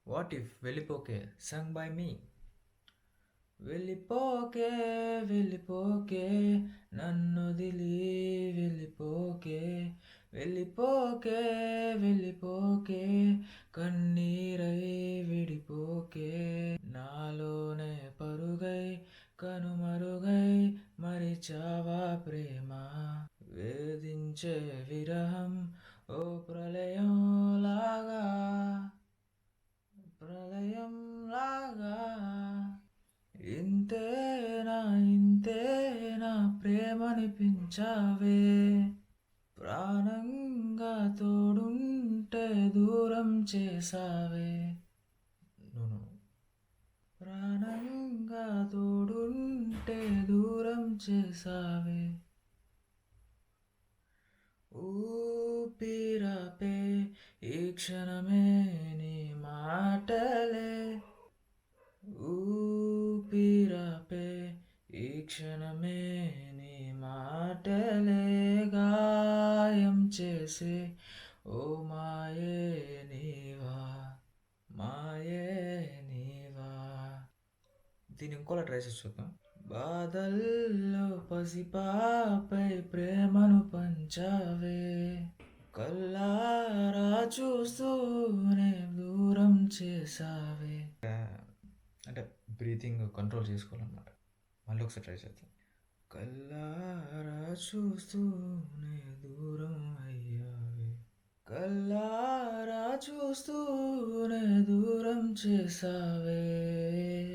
What if వెళ్ళిపోకే sung by మీ. వెళ్ళిపోకే వెళ్ళిపోకే నన్నొదిలి వెళ్ళిపోకే. వెళ్ళిపోకే వెళ్ళిపోకే కన్నీరై విడిపోకే. నాలోనే పరుగై కనుమరుగై మరిచావా ప్రేమ. వేధించే విరహం ఓ ప్రళయం లాగా, ప్రళయం లాగా. ఇంతేనా ఇంతేనా ప్రేమనిపించావే. ప్రాణంగా తోడుంటే దూరం చేసావే. నువ్వు ప్రాణంగా తోడుంటే దూరం చేసావే. ఊపిరాపే ఈ క్షణమే నీ మాటలే. ఊపిరాపే ఈ క్షణమే నీ మాటలే. గాయం చేసే ఓ మాయే నీవా, మాయే నీవా. దీన్ని ఇంకోలా ట్రై చేసి చూద్దాం. బాధల్లో పసిపాపై ప్రేమను పంచావే. కల్లారా చూస్తూనే దూరం చేసావే. అంటే బ్రీతింగ్ కంట్రోల్ చేసుకోవాలన్నమాట. మళ్ళీ ఒకసారి ట్రై చేద్దాం. కల్లారా చూస్తూనే దూరం అయ్యావే. కల్లారా చూస్తూనే దూరం చేసావే.